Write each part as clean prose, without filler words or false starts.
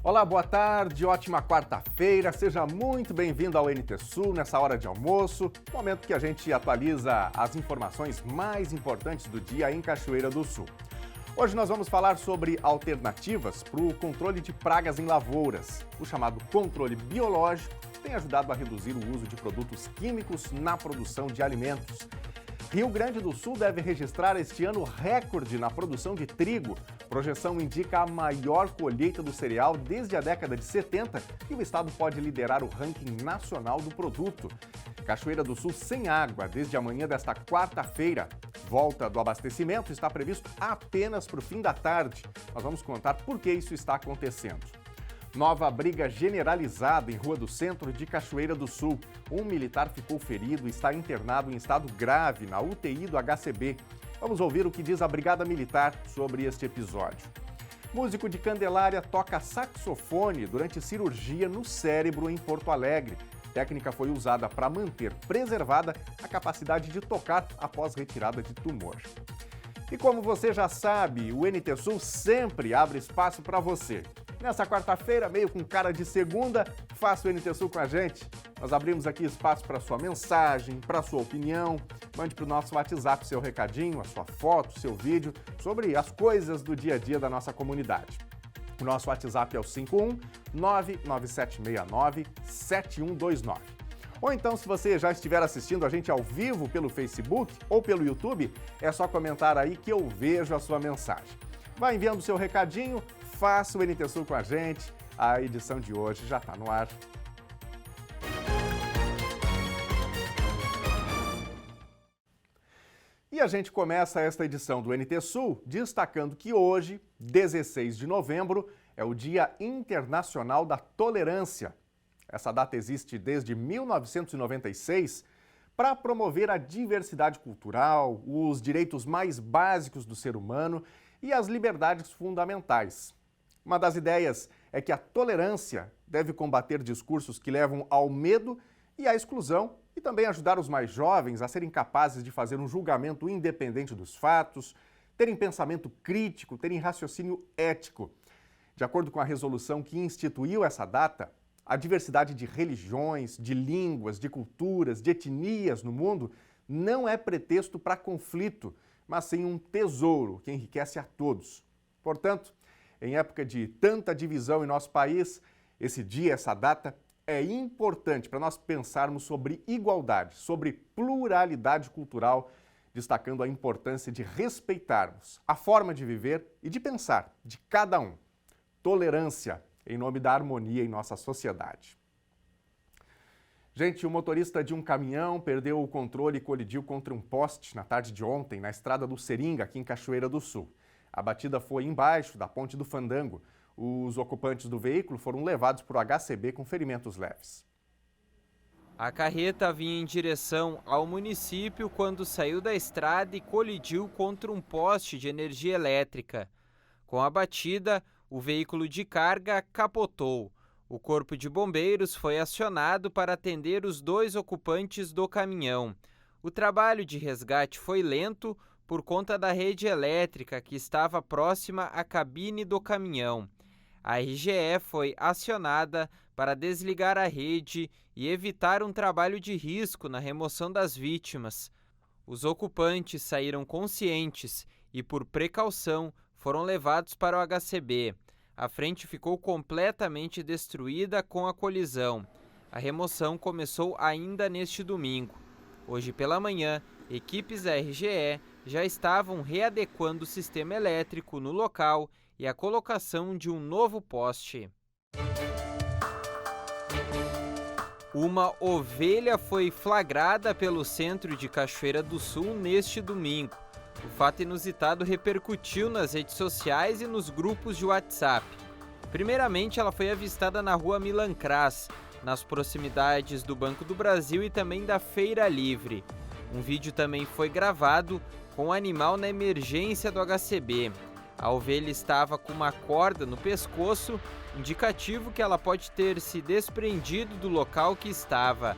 Olá, boa tarde, ótima quarta-feira, seja muito bem-vindo ao NT Sul nessa hora de almoço, momento que a gente atualiza as informações mais importantes do dia em Cachoeira do Sul. Hoje nós vamos falar sobre alternativas para o controle de pragas em lavouras. O chamado controle biológico tem ajudado a reduzir o uso de produtos químicos na produção de alimentos. Rio Grande do Sul deve registrar este ano recorde na produção de trigo. Projeção indica a maior colheita do cereal desde a década de 70 e o estado pode liderar o ranking nacional do produto. Cachoeira do Sul sem água desde amanhã desta quarta-feira. Volta do abastecimento está previsto apenas para o fim da tarde. Nós vamos contar por que isso está acontecendo. Nova briga generalizada em Rua do Centro de Cachoeira do Sul. Um militar ficou ferido e está internado em estado grave na UTI do HCB. Vamos ouvir o que diz a Brigada Militar sobre este episódio. Músico de Candelária toca saxofone durante cirurgia no cérebro em Porto Alegre. A técnica foi usada para manter preservada a capacidade de tocar após retirada de tumor. E como você já sabe, o NT Sul sempre abre espaço para você. Nessa quarta-feira, meio com cara de segunda, faça o NT Sul com a gente. Nós abrimos aqui espaço para sua mensagem, para sua opinião. Mande para o nosso WhatsApp seu recadinho, a sua foto, seu vídeo sobre as coisas do dia a dia da nossa comunidade. O nosso WhatsApp é o 51997697129. Ou então, se você já estiver assistindo a gente ao vivo pelo Facebook ou pelo YouTube, é só comentar aí que eu vejo a sua mensagem. Vai enviando o seu recadinho, faça o NT Sul com a gente. A edição de hoje já está no ar. E a gente começa esta edição do NT Sul destacando que hoje, 16 de novembro, é o Dia Internacional da Tolerância. Essa data existe desde 1996 para promover a diversidade cultural, os direitos mais básicos do ser humano e as liberdades fundamentais. Uma das ideias é que a tolerância deve combater discursos que levam ao medo e à exclusão e também ajudar os mais jovens a serem capazes de fazer um julgamento independente dos fatos, terem pensamento crítico, terem raciocínio ético. De acordo com a resolução que instituiu essa data, a diversidade de religiões, de línguas, de culturas, de etnias no mundo não é pretexto para conflito, mas sim um tesouro que enriquece a todos. Portanto, em época de tanta divisão em nosso país, esse dia, essa data, é importante para nós pensarmos sobre igualdade, sobre pluralidade cultural, destacando a importância de respeitarmos a forma de viver e de pensar de cada um. Tolerância, em nome da harmonia em nossa sociedade. Gente, o motorista de um caminhão perdeu o controle e colidiu contra um poste na tarde de ontem, na estrada do Seringa, aqui em Cachoeira do Sul. A batida foi embaixo da Ponte do Fandango. Os ocupantes do veículo foram levados para o HCB com ferimentos leves. A carreta vinha em direção ao município quando saiu da estrada e colidiu contra um poste de energia elétrica. Com a batida, o veículo de carga capotou. O corpo de bombeiros foi acionado para atender os dois ocupantes do caminhão. O trabalho de resgate foi lento por conta da rede elétrica que estava próxima à cabine do caminhão. A RGE foi acionada para desligar a rede e evitar um trabalho de risco na remoção das vítimas. Os ocupantes saíram conscientes e, por precaução, foram levados para o HCB. A frente ficou completamente destruída com a colisão. A remoção começou ainda neste domingo. Hoje pela manhã, equipes da RGE já estavam readequando o sistema elétrico no local e a colocação de um novo poste. Uma ovelha foi flagrada pelo centro de Cachoeira do Sul neste domingo. O fato inusitado repercutiu nas redes sociais e nos grupos de WhatsApp. Primeiramente, ela foi avistada na rua Milancrás, nas proximidades do Banco do Brasil e também da Feira Livre. Um vídeo também foi gravado com o animal na emergência do HCB. A ovelha estava com uma corda no pescoço, indicativo que ela pode ter se desprendido do local que estava.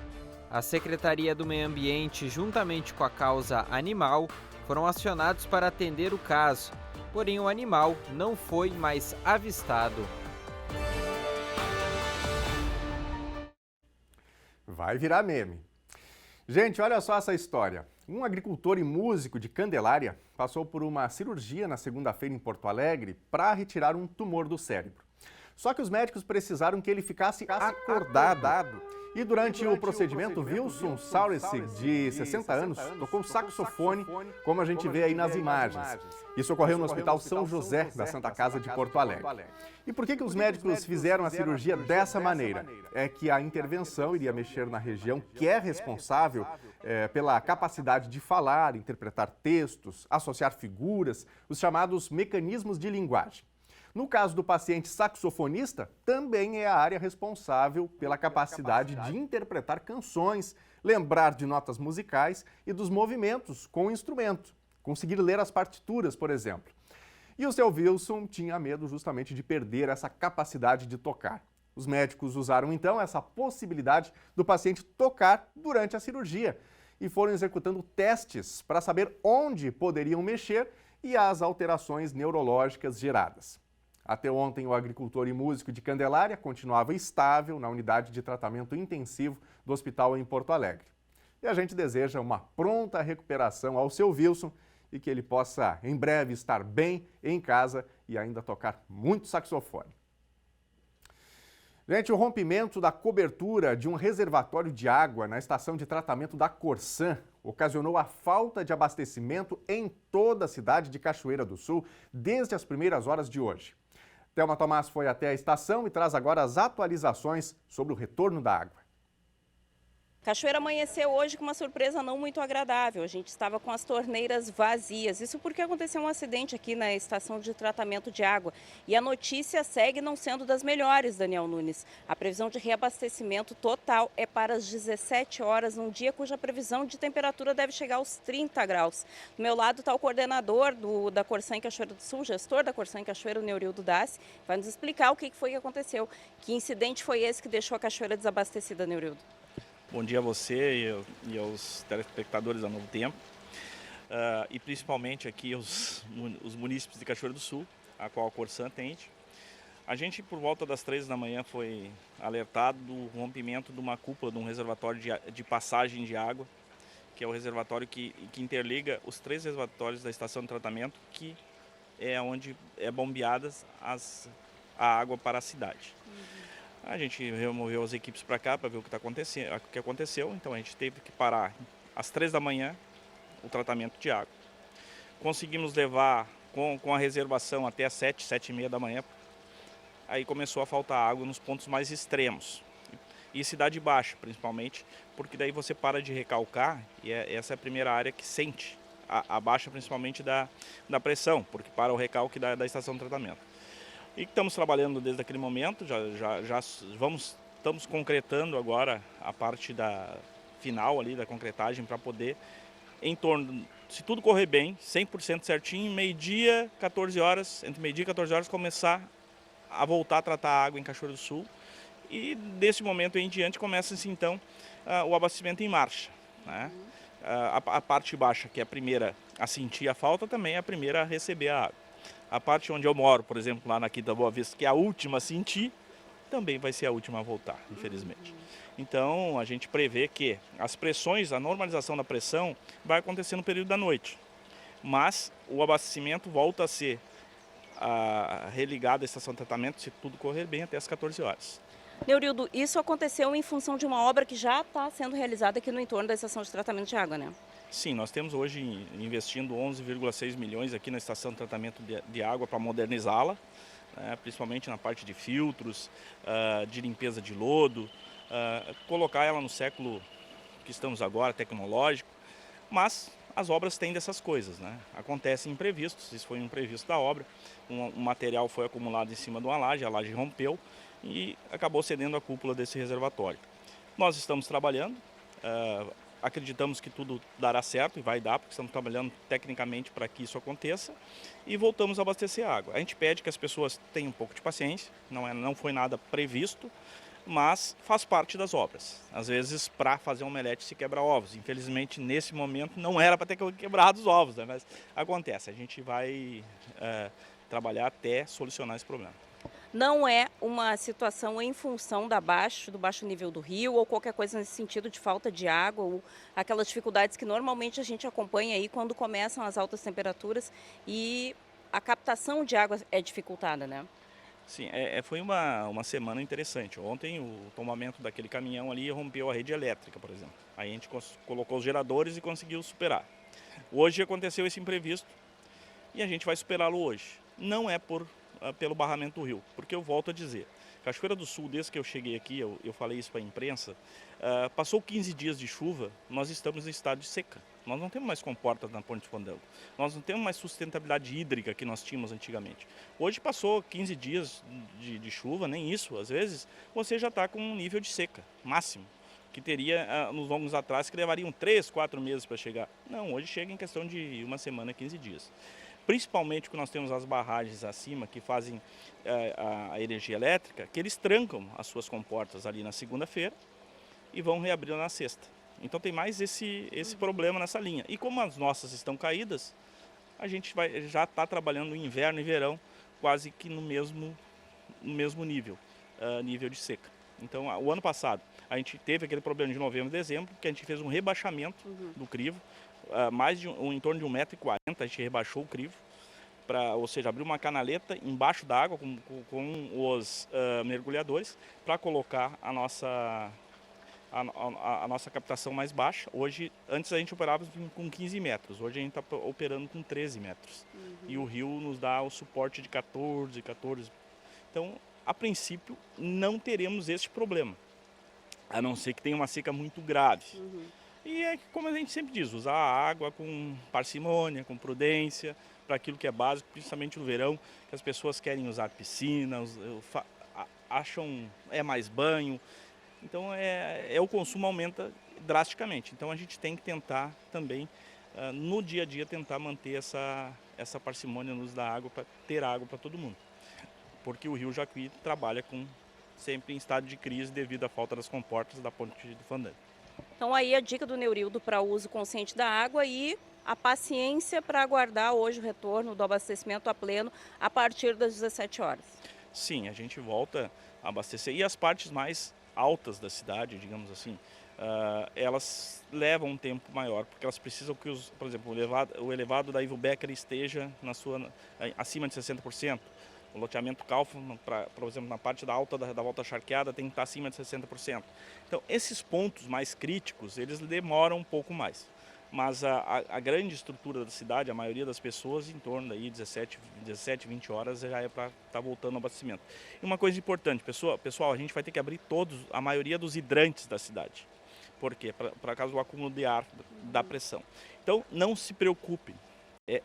A Secretaria do Meio Ambiente, juntamente com a causa animal, foram acionados para atender o caso, porém o animal não foi mais avistado. Vai virar meme. Gente, olha só essa história. Um agricultor e músico de Candelária passou por uma cirurgia na segunda-feira em Porto Alegre para retirar um tumor do cérebro. Só que os médicos precisaram que ele ficasse acordado. E durante o procedimento, Wilson Saureci, de 60 anos, tocou saxofone, como a gente vê aí nas imagens. Isso ocorreu no Hospital São José, da Santa Casa de Porto Alegre. E por que os médicos fizeram a cirurgia dessa maneira? É que a intervenção iria mexer na região que é responsável pela capacidade de falar, interpretar textos, associar figuras, os chamados mecanismos de linguagem. No caso do paciente saxofonista, também é a área responsável pela capacidade de interpretar canções, lembrar de notas musicais e dos movimentos com o instrumento, conseguir ler as partituras, por exemplo. E o seu Wilson tinha medo justamente de perder essa capacidade de tocar. Os médicos usaram então essa possibilidade do paciente tocar durante a cirurgia e foram executando testes para saber onde poderiam mexer e as alterações neurológicas geradas. Até ontem, o agricultor e músico de Candelária continuava estável na unidade de tratamento intensivo do hospital em Porto Alegre. E a gente deseja uma pronta recuperação ao seu Wilson e que ele possa, em breve, estar bem em casa e ainda tocar muito saxofone. Gente, o rompimento da cobertura de um reservatório de água na estação de tratamento da Corsã ocasionou a falta de abastecimento em toda a cidade de Cachoeira do Sul desde as primeiras horas de hoje. Thelma Tomás foi até a estação e traz agora as atualizações sobre o retorno da água. Cachoeira amanheceu hoje com uma surpresa não muito agradável. A gente estava com as torneiras vazias. Isso porque aconteceu um acidente aqui na estação de tratamento de água. E a notícia segue não sendo das melhores, Daniel Nunes. A previsão de reabastecimento total é para as 17 horas, num dia cuja previsão de temperatura deve chegar aos 30 graus. Do meu lado está o coordenador da Corsã em Cachoeira do Sul, gestor da Corsã em Cachoeira, o Neurildo Dassi. Vai nos explicar o que foi que aconteceu. Que incidente foi esse que deixou a Cachoeira desabastecida, Neurildo? Bom dia a você e aos telespectadores da Novo Tempo, e principalmente aqui os munícipes de Cachoeira do Sul, a qual a Corsã atende. A gente, por volta das 3 da manhã, foi alertado do rompimento de uma cúpula de um reservatório de passagem de água, que é o reservatório que interliga os 3 reservatórios da estação de tratamento, que é onde é bombeada a água para a cidade. A gente removeu as equipes para cá para ver o que aconteceu, então a gente teve que parar às 3 da manhã o tratamento de água. Conseguimos levar com a reservação até às 7, 7h30 da manhã. Aí começou a faltar água nos pontos mais extremos. E cidade baixa, principalmente, porque daí você para de recalcar e essa é a primeira área que sente a baixa, principalmente da pressão, porque para o recalque da estação de tratamento. E estamos trabalhando desde aquele momento, estamos concretando agora a parte final ali da concretagem para poder, se tudo correr bem, 100% certinho, meio-dia, 14 horas, entre meio-dia e 14 horas, começar a voltar a tratar a água em Cachoeira do Sul. E desse momento em diante começa-se então o abastecimento em marcha, né? A parte baixa, que é a primeira a sentir a falta, também é a primeira a receber a água. A parte onde eu moro, por exemplo, lá na Quinta Boa Vista, que é a última a sentir, também vai ser a última a voltar, infelizmente. Então, a gente prevê que as pressões, a normalização da pressão vai acontecer no período da noite. Mas o abastecimento volta a ser religado à estação de tratamento, se tudo correr bem, até as 14 horas. Neurildo, isso aconteceu em função de uma obra que já está sendo realizada aqui no entorno da estação de tratamento de água, né? Sim, nós temos hoje investindo 11,6 milhões aqui na estação de tratamento de água para modernizá-la, né, principalmente na parte de filtros, de limpeza de lodo, colocar ela no século que estamos agora, tecnológico, mas as obras têm dessas coisas, né? Acontecem imprevistos, isso foi um imprevisto da obra, um material foi acumulado em cima de uma laje, a laje rompeu e acabou cedendo a cúpula desse reservatório. Nós estamos trabalhando, acreditamos que tudo dará certo e vai dar, porque estamos trabalhando tecnicamente para que isso aconteça e voltamos a abastecer a água. A gente pede que as pessoas tenham um pouco de paciência, não foi nada previsto, mas faz parte das obras. Às vezes, para fazer um omelete se quebra ovos. Infelizmente, nesse momento, não era para ter quebrado os ovos, né? Mas acontece, a gente vai trabalhar até solucionar esse problema. Não é uma situação em função do baixo nível do rio ou qualquer coisa nesse sentido de falta de água ou aquelas dificuldades que normalmente a gente acompanha aí quando começam as altas temperaturas e a captação de água é dificultada, né? Sim, foi uma semana interessante. Ontem o tombamento daquele caminhão ali rompeu a rede elétrica, por exemplo. Aí a gente colocou os geradores e conseguiu superar. Hoje aconteceu esse imprevisto e a gente vai superá-lo hoje. Não é pelo barramento do rio, porque eu volto a dizer, Cachoeira do Sul, desde que eu cheguei aqui, eu falei isso para a imprensa, passou 15 dias de chuva, nós estamos em estado de seca. Nós não temos mais comportas na Ponte do Fandango. Nós não temos mais sustentabilidade hídrica que nós tínhamos antigamente. Hoje passou 15 dias de chuva, nem isso, às vezes, você já está com um nível de seca máximo, que teria nos longos atrás que levariam 3, 4 meses para chegar. Não, hoje chega em questão de uma semana, 15 dias. Principalmente quando nós temos as barragens acima que fazem a energia elétrica, que eles trancam as suas comportas ali na segunda-feira e vão reabrir na sexta. Então tem mais esse problema nessa linha. E como as nossas estão caídas, a gente já está trabalhando no inverno e verão quase que no mesmo nível de seca. Então o ano passado a gente teve aquele problema de novembro e dezembro, que a gente fez um rebaixamento do crivo, em torno de 1,40 m, a gente rebaixou o crivo, ou seja, abriu uma canaleta embaixo da água com os mergulhadores para colocar a nossa captação mais baixa. Antes a gente operava com 15 metros, hoje a gente está operando com 13 metros. E o rio nos dá o suporte de 14. Então, a princípio, não teremos este problema, a não ser que tenha uma seca muito grave. E é como a gente sempre diz, usar a água com parcimônia, com prudência, para aquilo que é básico, principalmente no verão, que as pessoas querem usar piscina, acham mais banho. Então o consumo aumenta drasticamente. Então a gente tem que tentar também, no dia a dia, tentar manter essa parcimônia no uso da água, para ter água para todo mundo. Porque o Rio Jacuí trabalha sempre em estado de crise devido à falta das comportas da Ponte do Fandango. Então aí a dica do Neurildo para uso consciente da água e a paciência para aguardar hoje o retorno do abastecimento a pleno a partir das 17 horas. Sim, a gente volta a abastecer. E as partes mais altas da cidade, digamos assim, elas levam um tempo maior, porque elas precisam que, por exemplo, o elevado da Ivo Becker esteja acima de 60%. O loteamento Kaufmann, por exemplo, na parte da alta da volta charqueada, tem que estar acima de 60%. Então, esses pontos mais críticos, eles demoram um pouco mais. Mas a grande estrutura da cidade, a maioria das pessoas, em torno de 17, 20 horas, já é para estar voltando ao abastecimento. E uma coisa importante, pessoal, a gente vai ter que abrir a maioria dos hidrantes da cidade. Por quê? Para caso do acúmulo de ar, da pressão. Então, não se preocupem.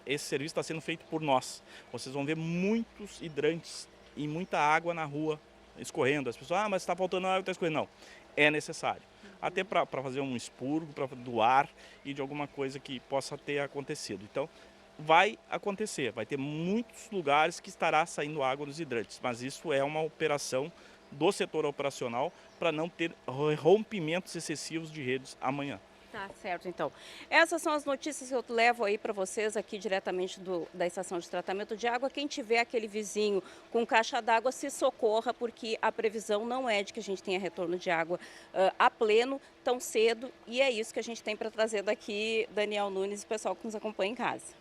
Esse serviço está sendo feito por nós. Vocês vão ver muitos hidrantes e muita água na rua escorrendo. As pessoas, mas está faltando água, está escorrendo. Não, é necessário. Até para fazer um expurgo, para doar e de alguma coisa que possa ter acontecido. Então, vai acontecer. Vai ter muitos lugares que estará saindo água nos hidrantes. Mas isso é uma operação do setor operacional para não ter rompimentos excessivos de redes amanhã. Tá certo, então. Essas são as notícias que eu levo aí para vocês aqui diretamente da estação de tratamento de água. Quem tiver aquele vizinho com caixa d'água, se socorra, porque a previsão não é de que a gente tenha retorno de água a pleno tão cedo. E é isso que a gente tem para trazer daqui, Daniel Nunes e o pessoal que nos acompanha em casa.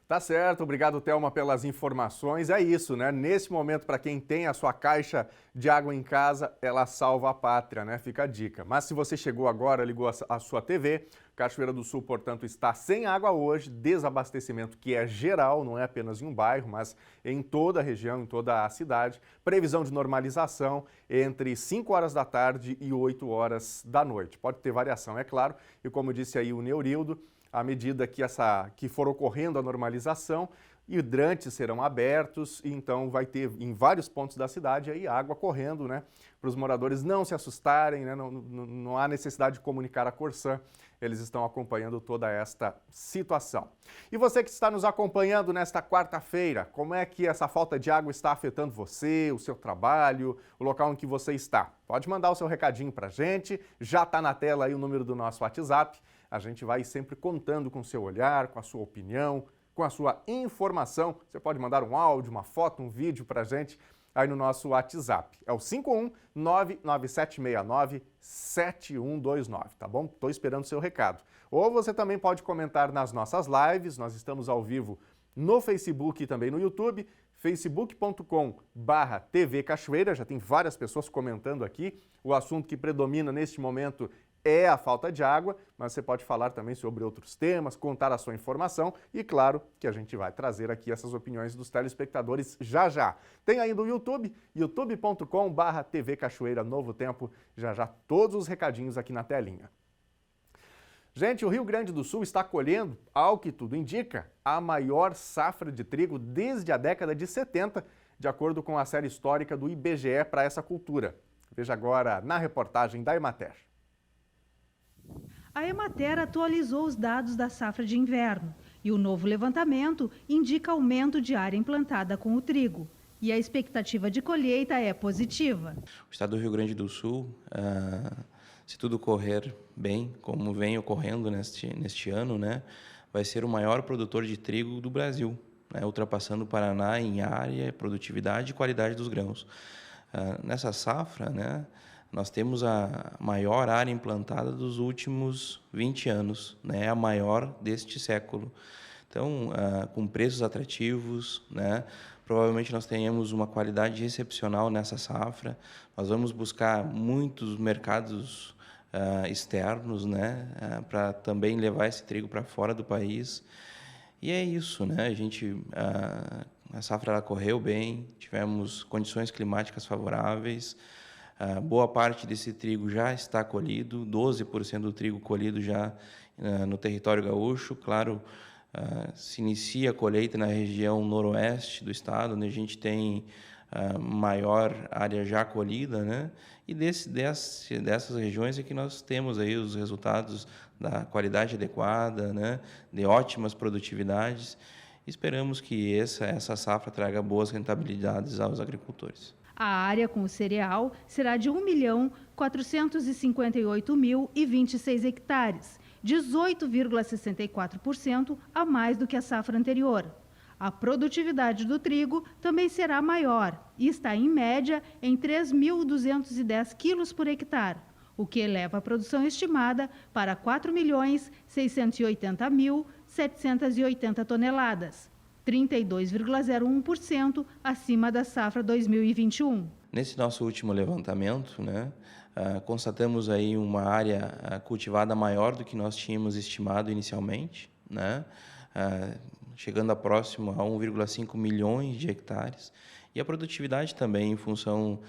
Tá certo, obrigado, Thelma, pelas informações. É isso, né? Nesse momento, para quem tem a sua caixa de água em casa, ela salva a pátria, né? Fica a dica. Mas se você chegou agora, ligou a sua TV, Cachoeira do Sul, portanto, está sem água hoje, desabastecimento que é geral, não é apenas em um bairro, mas em toda a região, em toda a cidade. Previsão de normalização entre 5 horas da tarde e 8 horas da noite. Pode ter variação, é claro, e como disse aí o Neurildo, à medida que for ocorrendo a normalização, hidrantes serão abertos e então vai ter em vários pontos da cidade aí água correndo, né? Para os moradores não se assustarem, né? Não há necessidade de comunicar a Corsan, eles estão acompanhando toda esta situação. E você que está nos acompanhando nesta quarta-feira, como é que essa falta de água está afetando você, o seu trabalho, o local em que você está? Pode mandar o seu recadinho para a gente, já está na tela aí o número do nosso WhatsApp. A gente vai sempre contando com o seu olhar, com a sua opinião, com a sua informação. Você pode mandar um áudio, uma foto, um vídeo para a gente aí no nosso WhatsApp. É o 51997697129, tá bom? Estou esperando o seu recado. Ou você também pode comentar nas nossas lives, nós estamos ao vivo no Facebook e também no YouTube, facebook.com/TV Cachoeira, já tem várias pessoas comentando aqui. O assunto que predomina neste momento é a falta de água, mas você pode falar também sobre outros temas, contar a sua informação e, claro, que a gente vai trazer aqui essas opiniões dos telespectadores já já. Tem ainda o YouTube, youtube.com/TV Cachoeira Novo Tempo, já já todos os recadinhos aqui na telinha. Gente, o Rio Grande do Sul está colhendo, ao que tudo indica, a maior safra de trigo desde a década de 70, de acordo com a série histórica do IBGE para essa cultura. Veja agora na reportagem da Emater. A Emater atualizou os dados da safra de inverno e o novo levantamento indica aumento de área implantada com o trigo. E a expectativa de colheita é positiva. O estado do Rio Grande do Sul, se tudo correr bem, como vem ocorrendo neste ano, né, vai ser o maior produtor de trigo do Brasil, né, ultrapassando o Paraná em área, produtividade e qualidade dos grãos. Nessa safra, né, nós temos a maior área implantada dos últimos 20 anos, né, a maior deste século. Então, com preços atrativos, né, provavelmente nós tenhamos uma qualidade excepcional nessa safra. Nós vamos buscar muitos mercados externos, né, para também levar esse trigo para fora do país. E é isso, né? A safra ela correu bem, tivemos condições climáticas favoráveis. Boa parte desse trigo já está colhido, 12% do trigo colhido já no território gaúcho. Claro, se inicia a colheita na região noroeste do estado, onde a gente tem maior área já colhida, né? E dessas regiões é que nós temos aí os resultados da qualidade adequada, né? De ótimas produtividades. Esperamos que essa safra traga boas rentabilidades aos agricultores. A área com o cereal será de 1.458.026 hectares, 18,64% a mais do que a safra anterior. A produtividade do trigo também será maior e está, em média, em 3.210 quilos por hectare, o que eleva a produção estimada para 4.680.780 toneladas, 32,01% acima da safra 2021. Nesse nosso último levantamento, né, constatamos aí uma área cultivada maior do que nós tínhamos estimado inicialmente, né, chegando próximo a 1,5 milhões de hectares. E a produtividade também, em função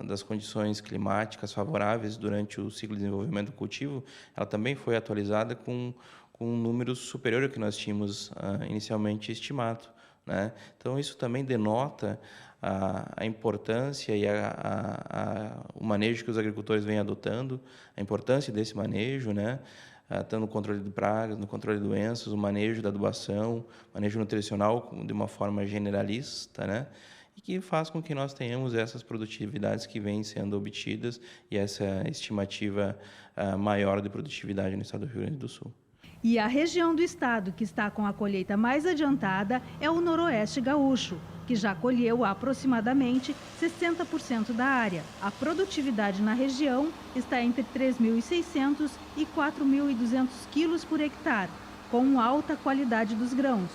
das condições climáticas favoráveis durante o ciclo de desenvolvimento do cultivo, ela também foi atualizada com um número superior ao que nós tínhamos inicialmente estimado, né? Então, isso também denota a importância e o manejo que os agricultores vêm adotando, a importância desse manejo, né? Tanto no controle de pragas, no controle de doenças, o manejo da adubação, manejo nutricional de uma forma generalista, né? E que faz com que nós tenhamos essas produtividades que vêm sendo obtidas e essa estimativa maior de produtividade no estado do Rio Grande do Sul. E a região do estado que está com a colheita mais adiantada é o noroeste gaúcho, que já colheu aproximadamente 60% da área. A produtividade na região está entre 3.600 e 4.200 quilos por hectare, com alta qualidade dos grãos.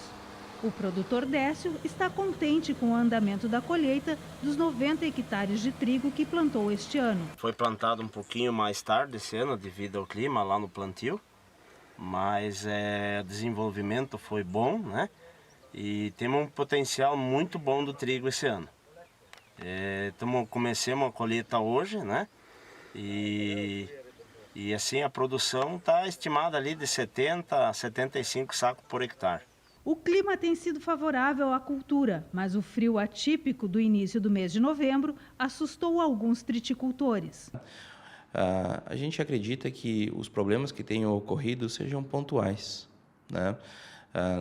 O produtor Décio está contente com o andamento da colheita dos 90 hectares de trigo que plantou este ano. Foi plantado um pouquinho mais tarde esse ano devido ao clima lá no plantio, mas o desenvolvimento foi bom, né? E temos um potencial muito bom do trigo esse ano. Comecemos a colheita hoje, né? E assim a produção está estimada ali de 70 a 75 sacos por hectare. O clima tem sido favorável à cultura, mas o frio atípico do início do mês de novembro assustou alguns triticultores. A gente acredita que os problemas que tenham ocorrido sejam pontuais, né?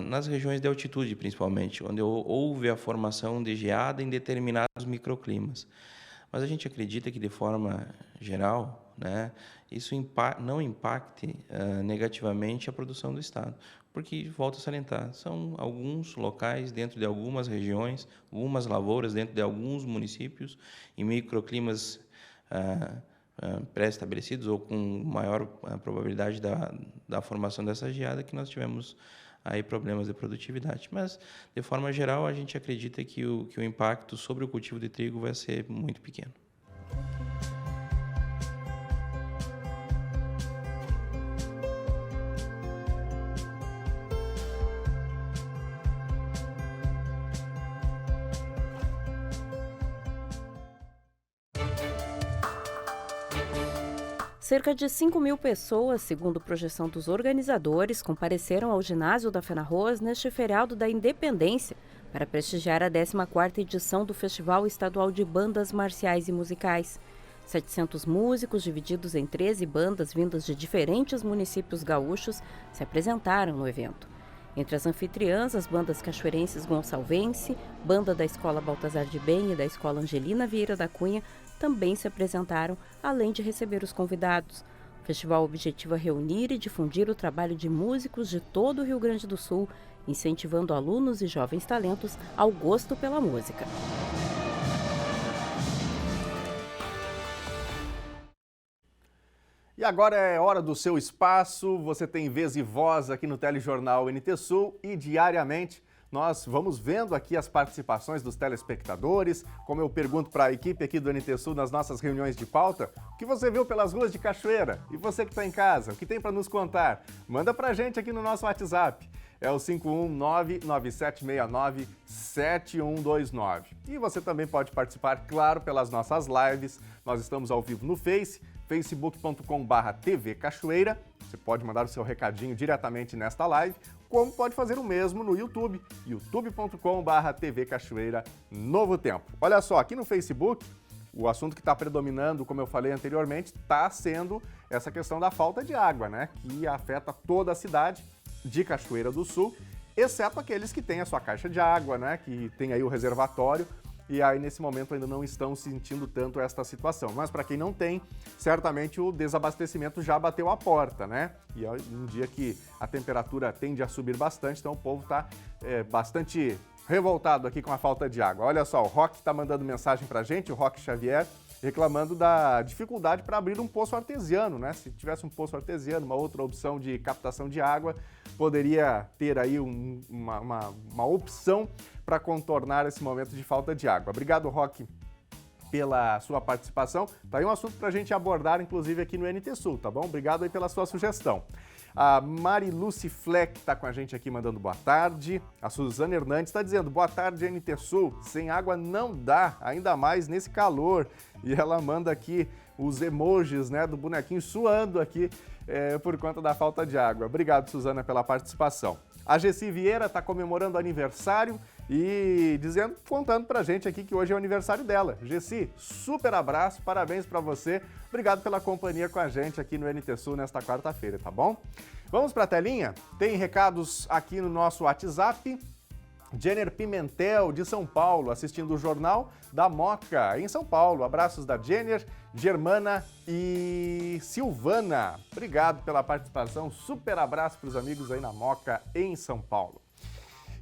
Nas regiões de altitude, principalmente, onde houve a formação de geada em determinados microclimas. Mas a gente acredita que, de forma geral, né, isso não impacte negativamente a produção do estado. Porque, volto a salientar, são alguns locais dentro de algumas regiões, algumas lavouras dentro de alguns municípios, em microclimas pré-estabelecidos ou com maior probabilidade da formação dessa geada, que nós tivemos aí problemas de produtividade. Mas, de forma geral, a gente acredita que o impacto sobre o cultivo de trigo vai ser muito pequeno. Cerca de 5.000 pessoas, segundo projeção dos organizadores, compareceram ao ginásio da Fenarroz neste feriado da Independência para prestigiar a 14ª edição do Festival Estadual de Bandas Marciais e Musicais. 700 músicos, divididos em 13 bandas vindas de diferentes municípios gaúchos, se apresentaram no evento. Entre as anfitriãs, as bandas cachoeirenses Gonçalvense, banda da Escola Baltazar de Bem e da Escola Angelina Vieira da Cunha, também se apresentaram, além de receber os convidados. O festival objetiva reunir e difundir o trabalho de músicos de todo o Rio Grande do Sul, incentivando alunos e jovens talentos ao gosto pela música. E agora é hora do seu espaço, você tem vez e voz aqui no Telejornal NT Sul e diariamente nós vamos vendo aqui as participações dos telespectadores, como eu pergunto para a equipe aqui do NT Sul nas nossas reuniões de pauta, o que você viu pelas ruas de Cachoeira? E você que está em casa, o que tem para nos contar? Manda para a gente aqui no nosso WhatsApp, é o 51997697129. E você também pode participar, claro, pelas nossas lives, nós estamos ao vivo no facebook.com/TV Cachoeira, você pode mandar o seu recadinho diretamente nesta live, como pode fazer o mesmo no YouTube, youtube.com/TV Cachoeira Novo Tempo. Olha só, aqui no Facebook, o assunto que está predominando, como eu falei anteriormente, está sendo essa questão da falta de água, né? Que afeta toda a cidade de Cachoeira do Sul, exceto aqueles que têm a sua caixa de água, né? Que tem aí o reservatório. E aí, nesse momento, ainda não estão sentindo tanto esta situação. Mas, para quem não tem, certamente o desabastecimento já bateu a porta, né? E é um dia que a temperatura tende a subir bastante, então o povo está bastante revoltado aqui com a falta de água. Olha só, o Roque está mandando mensagem para a gente, o Roque Xavier, reclamando da dificuldade para abrir um poço artesiano, né? Se tivesse um poço artesiano, uma outra opção de captação de água, poderia ter aí uma opção para contornar esse momento de falta de água. Obrigado, Roque, pela sua participação. Tá aí um assunto para a gente abordar, inclusive, aqui no NT Sul, tá bom? Obrigado aí pela sua sugestão. A Mariluce Fleck está com a gente aqui mandando boa tarde. A Suzana Hernandes está dizendo, boa tarde, NT Sul. Sem água não dá, ainda mais nesse calor. E ela manda aqui os emojis, né, do bonequinho suando aqui por conta da falta de água. Obrigado, Suzana, pela participação. A Gessi Vieira está comemorando aniversário e contando pra gente aqui que hoje é o aniversário dela. Gessi, super abraço, parabéns pra você. Obrigado pela companhia com a gente aqui no NT Sul nesta quarta-feira, tá bom? Vamos pra telinha? Tem recados aqui no nosso WhatsApp. Jenner Pimentel, de São Paulo, assistindo o Jornal da Moca, em São Paulo. Abraços da Jenner, Germana e Silvana. Obrigado pela participação. Super abraço para os amigos aí na Moca, em São Paulo.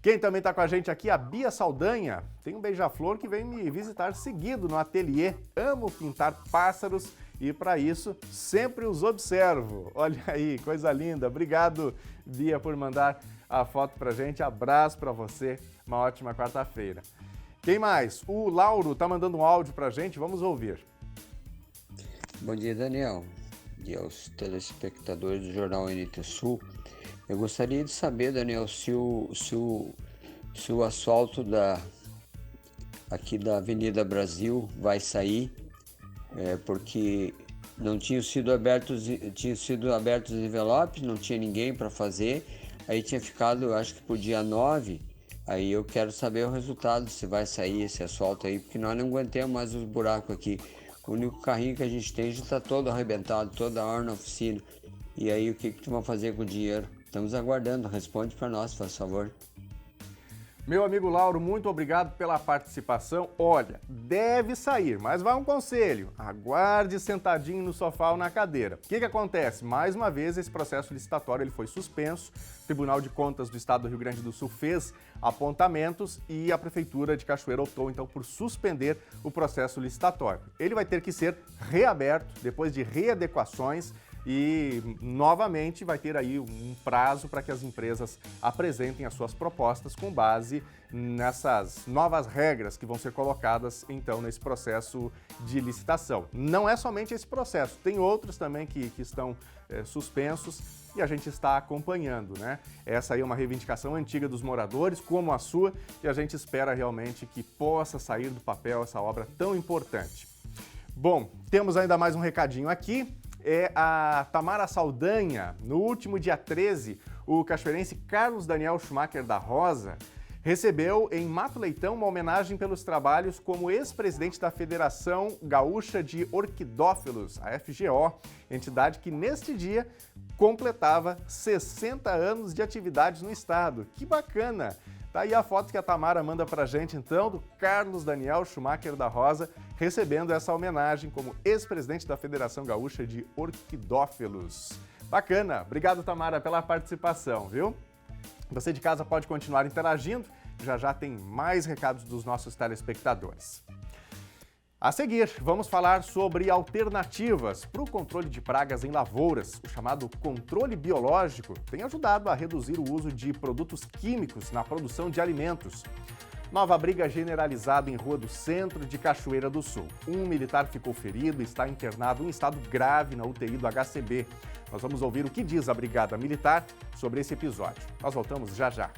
Quem também está com a gente aqui, a Bia Saldanha. Tem um beija-flor que vem me visitar seguido no ateliê. Amo pintar pássaros e, para isso, sempre os observo. Olha aí, coisa linda. Obrigado, Bia, por mandar a foto pra gente. Abraço pra você, uma ótima quarta-feira. Quem mais? O Lauro tá mandando um áudio pra gente, vamos ouvir. Bom dia, Daniel. Bom dia aos telespectadores do Jornal NT Sul. Eu gostaria de saber, Daniel, se o asfalto aqui da Avenida Brasil vai sair, porque não tinham sido abertos os envelopes, não tinha ninguém para fazer. Aí tinha ficado, acho que pro dia 9, aí eu quero saber o resultado, se vai sair esse asfalto aí, porque nós não aguentamos mais os buracos aqui. O único carrinho que a gente tem já está todo arrebentado, toda a hora na oficina. E aí o que tu vai fazer com o dinheiro? Estamos aguardando, responde para nós, por favor. Meu amigo Lauro, muito obrigado pela participação. Olha, deve sair, mas vai um conselho. Aguarde sentadinho no sofá ou na cadeira. O que acontece? Mais uma vez, esse processo licitatório ele foi suspenso. O Tribunal de Contas do Estado do Rio Grande do Sul fez apontamentos e a Prefeitura de Cachoeira optou, então, por suspender o processo licitatório. Ele vai ter que ser reaberto depois de readequações e, novamente, vai ter aí um prazo para que as empresas apresentem as suas propostas com base nessas novas regras que vão ser colocadas, então, nesse processo de licitação. Não é somente esse processo, tem outros também que estão suspensos e a gente está acompanhando, né? Essa aí é uma reivindicação antiga dos moradores, como a sua, e a gente espera realmente que possa sair do papel essa obra tão importante. Bom, temos ainda mais um recadinho aqui. É a Tamara Saldanha. No último dia 13, o cachoeirense Carlos Daniel Schumacher da Rosa recebeu em Mato Leitão uma homenagem pelos trabalhos como ex-presidente da Federação Gaúcha de Orquidófilos, a FGO, entidade que neste dia completava 60 anos de atividades no estado. Que bacana! Tá aí a foto que a Tamara manda pra gente, então, do Carlos Daniel Schumacher da Rosa, recebendo essa homenagem como ex-presidente da Federação Gaúcha de Orquidófilos. Bacana! Obrigado, Tamara, pela participação, viu? Você de casa pode continuar interagindo, já tem mais recados dos nossos telespectadores. A seguir, vamos falar sobre alternativas para o controle de pragas em lavouras. O chamado controle biológico tem ajudado a reduzir o uso de produtos químicos na produção de alimentos. Nova briga generalizada em Rua do Centro de Cachoeira do Sul. Um militar ficou ferido e está internado em estado grave na UTI do HCB. Nós vamos ouvir o que diz a Brigada Militar sobre esse episódio. Nós voltamos já já.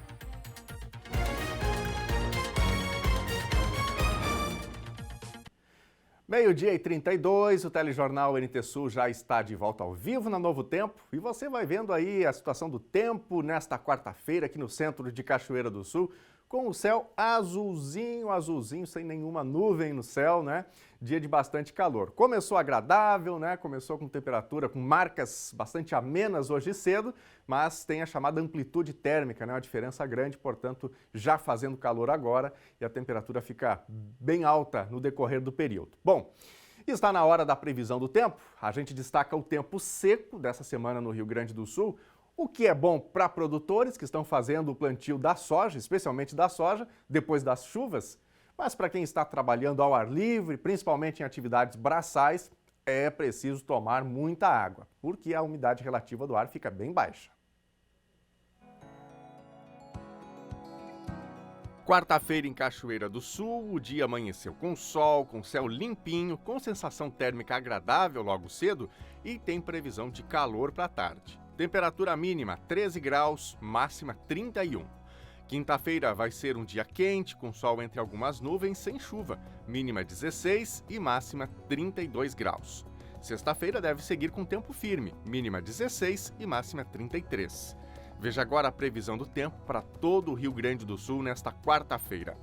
Meio-dia e 32, o telejornal NT Sul já está de volta ao vivo na Novo Tempo e você vai vendo aí a situação do tempo nesta quarta-feira aqui no centro de Cachoeira do Sul, com o céu azulzinho, sem nenhuma nuvem no céu, né? Dia de bastante calor. Começou agradável, né? Começou com temperatura, com marcas bastante amenas hoje cedo, mas tem a chamada amplitude térmica, né? Uma diferença grande, portanto, já fazendo calor agora e a temperatura fica bem alta no decorrer do período. Bom, está na hora da previsão do tempo. A gente destaca o tempo seco dessa semana no Rio Grande do Sul, o que é bom para produtores que estão fazendo o plantio da soja, especialmente da soja, depois das chuvas. Mas para quem está trabalhando ao ar livre, principalmente em atividades braçais, é preciso tomar muita água, porque a umidade relativa do ar fica bem baixa. Quarta-feira em Cachoeira do Sul, o dia amanheceu com sol, com céu limpinho, com sensação térmica agradável logo cedo e tem previsão de calor para a tarde. Temperatura mínima 13 graus, máxima 31. Quinta-feira vai ser um dia quente, com sol entre algumas nuvens, sem chuva, mínima 16 e máxima 32 graus. Sexta-feira deve seguir com tempo firme, mínima 16 e máxima 33. Veja agora a previsão do tempo para todo o Rio Grande do Sul nesta quarta-feira.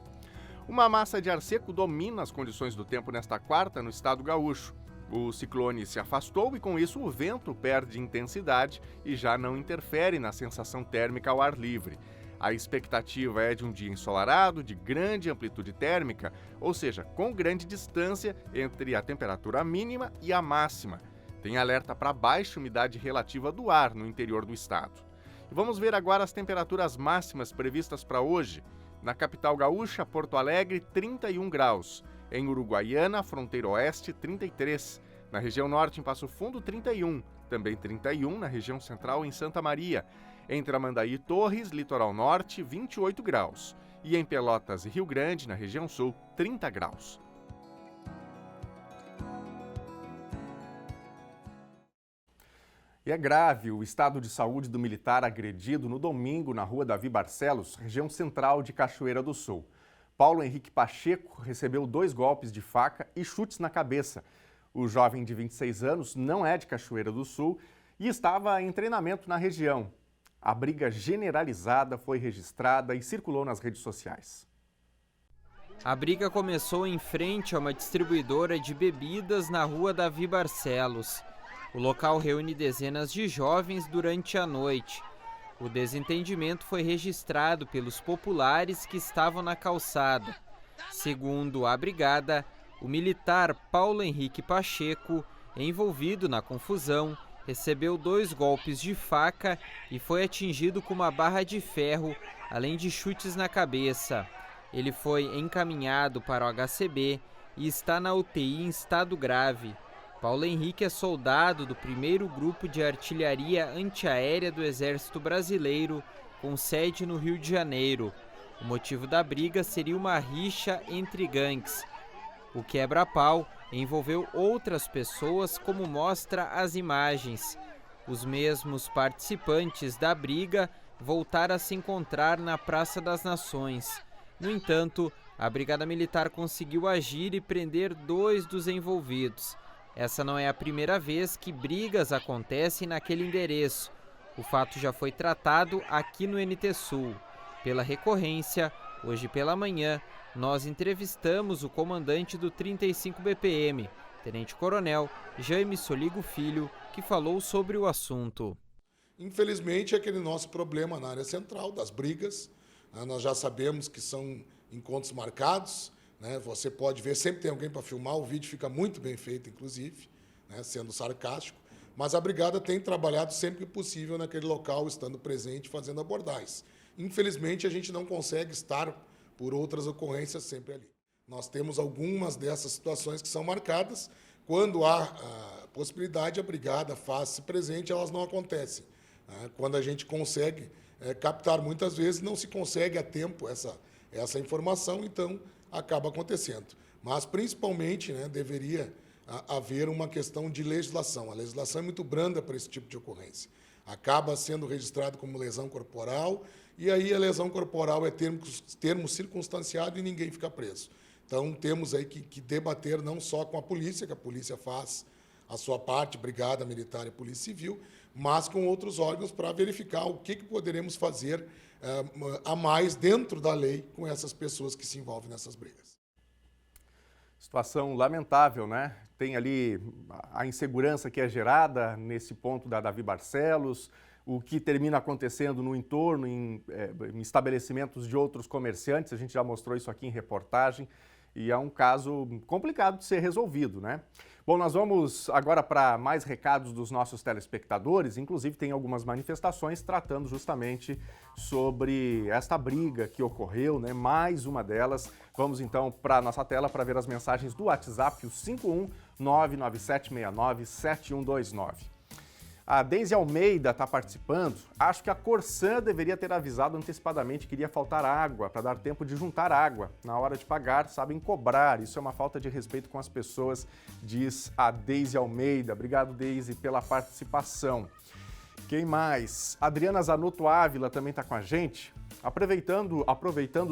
Uma massa de ar seco domina as condições do tempo nesta quarta no estado gaúcho. O ciclone se afastou e, com isso, o vento perde intensidade e já não interfere na sensação térmica ao ar livre. A expectativa é de um dia ensolarado, de grande amplitude térmica, ou seja, com grande distância entre a temperatura mínima e a máxima. Tem alerta para baixa umidade relativa do ar no interior do estado. E vamos ver agora as temperaturas máximas previstas para hoje. Na capital gaúcha, Porto Alegre, 31 graus. Em Uruguaiana, fronteira oeste, 33. Na região norte, em Passo Fundo, 31. Também 31 na região central, em Santa Maria. Em Tramandaí e Torres, litoral norte, 28 graus. E em Pelotas e Rio Grande, na região sul, 30 graus. E é grave o estado de saúde do militar agredido no domingo na rua Davi Barcelos, região central de Cachoeira do Sul. Paulo Henrique Pacheco recebeu 2 golpes de faca e chutes na cabeça. O jovem de 26 anos não é de Cachoeira do Sul e estava em treinamento na região. A briga generalizada foi registrada e circulou nas redes sociais. A briga começou em frente a uma distribuidora de bebidas na rua Davi Barcelos. O local reúne dezenas de jovens durante a noite. O desentendimento foi registrado pelos populares que estavam na calçada. Segundo a brigada, o militar Paulo Henrique Pacheco, envolvido na confusão, recebeu 2 golpes de faca e foi atingido com uma barra de ferro, além de chutes na cabeça. Ele foi encaminhado para o HCB e está na UTI em estado grave. Paulo Henrique é soldado do 1º Grupo de Artilharia Antiaérea do Exército Brasileiro, com sede no Rio de Janeiro. O motivo da briga seria uma rixa entre gangues. O quebra-pau envolveu outras pessoas, como mostra as imagens. Os mesmos participantes da briga voltaram a se encontrar na Praça das Nações. No entanto, a Brigada Militar conseguiu agir e prender 2 dos envolvidos. Essa não é a primeira vez que brigas acontecem naquele endereço. O fato já foi tratado aqui no NT Sul. Pela recorrência, hoje pela manhã, nós entrevistamos o comandante do 35 BPM, Tenente Coronel Jaime Soligo Filho, que falou sobre o assunto. Infelizmente, é aquele nosso problema na área central das brigas. Nós já sabemos que são encontros marcados. Você pode ver, sempre tem alguém para filmar, o vídeo fica muito bem feito, inclusive, sendo sarcástico, mas a brigada tem trabalhado sempre que possível naquele local, estando presente, fazendo abordagens. Infelizmente, a gente não consegue estar por outras ocorrências sempre ali. Nós temos algumas dessas situações que são marcadas, quando há a possibilidade, a brigada faz-se presente, elas não acontecem. Quando a gente consegue captar, muitas vezes, não se consegue a tempo essa informação, então acaba acontecendo. Mas, principalmente, deveria haver uma questão de legislação. A legislação é muito branda para esse tipo de ocorrência. Acaba sendo registrado como lesão corporal, e aí a lesão corporal é termo circunstanciado e ninguém fica preso. Então, temos aí que debater não só com a polícia, que a polícia faz a sua parte, Brigada Militar e Polícia Civil, mas com outros órgãos para verificar o que poderemos fazer a mais dentro da lei com essas pessoas que se envolvem nessas brigas. Situação lamentável, né? Tem ali a insegurança que é gerada nesse ponto da Davi Barcelos, o que termina acontecendo no entorno, em estabelecimentos de outros comerciantes, a gente já mostrou isso aqui em reportagem, e é um caso complicado de ser resolvido, né? Bom, nós vamos agora para mais recados dos nossos telespectadores, inclusive tem algumas manifestações tratando justamente sobre esta briga que ocorreu, né? Mais uma delas. Vamos então para a nossa tela para ver as mensagens do WhatsApp, o 51997697129. A Deise Almeida está participando. Acho que a Corsã deveria ter avisado antecipadamente que iria faltar água, para dar tempo de juntar água. Na hora de pagar, sabem cobrar. Isso é uma falta de respeito com as pessoas, diz a Deise Almeida. Obrigado, Deise, pela participação. Quem mais? Adriana Zanotto Ávila também está com a gente. Aproveitando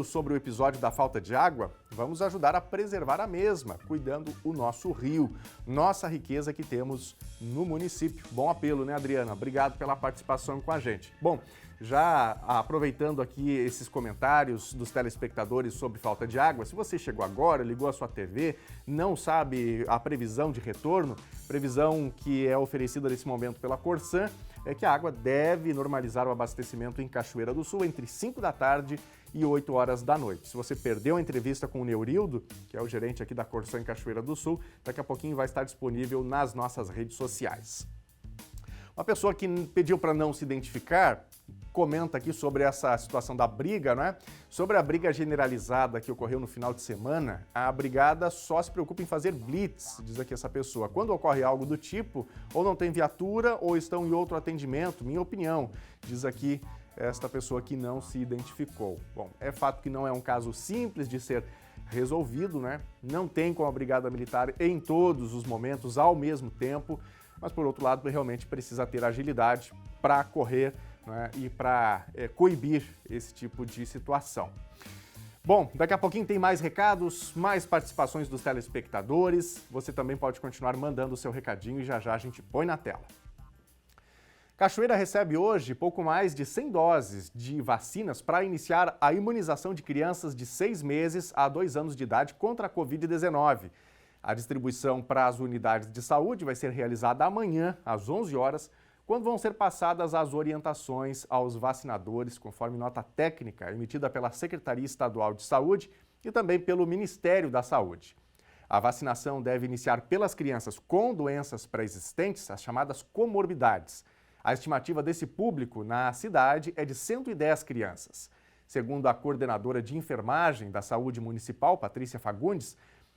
sobre o episódio da falta de água, vamos ajudar a preservar a mesma, cuidando o nosso rio, nossa riqueza que temos no município. Bom apelo, né, Adriana? Obrigado pela participação com a gente. Bom, já aproveitando aqui esses comentários dos telespectadores sobre falta de água, se você chegou agora, ligou a sua TV, não sabe a previsão de retorno, previsão que é oferecida nesse momento pela Corsã, é que a água deve normalizar o abastecimento em Cachoeira do Sul entre 5 da tarde e 8 horas da noite. Se você perdeu a entrevista com o Neurildo, que é o gerente aqui da Corsã em Cachoeira do Sul, daqui a pouquinho vai estar disponível nas nossas redes sociais. Uma pessoa que pediu para não se identificar comenta aqui sobre essa situação da briga, né? Sobre a briga generalizada que ocorreu no final de semana, a brigada só se preocupa em fazer blitz, diz aqui essa pessoa. Quando ocorre algo do tipo, ou não tem viatura ou estão em outro atendimento, minha opinião, diz aqui esta pessoa que não se identificou. Bom, é fato que não é um caso simples de ser resolvido, né? Não tem como a Brigada Militar em todos os momentos, ao mesmo tempo, mas por outro lado, realmente precisa ter agilidade para correr, né, e para coibir esse tipo de situação. Bom, daqui a pouquinho tem mais recados, mais participações dos telespectadores. Você também pode continuar mandando o seu recadinho e já já a gente põe na tela. Cachoeira recebe hoje pouco mais de 100 doses de vacinas para iniciar a imunização de crianças de 6 meses a 2 anos de idade contra a Covid-19. A distribuição para as unidades de saúde vai ser realizada amanhã, às 11 horas, quando vão ser passadas as orientações aos vacinadores, conforme nota técnica emitida pela Secretaria Estadual de Saúde e também pelo Ministério da Saúde. A vacinação deve iniciar pelas crianças com doenças pré-existentes, as chamadas comorbidades. A estimativa desse público na cidade é de 110 crianças. Segundo a coordenadora de enfermagem da Saúde Municipal, Patrícia Fagundes,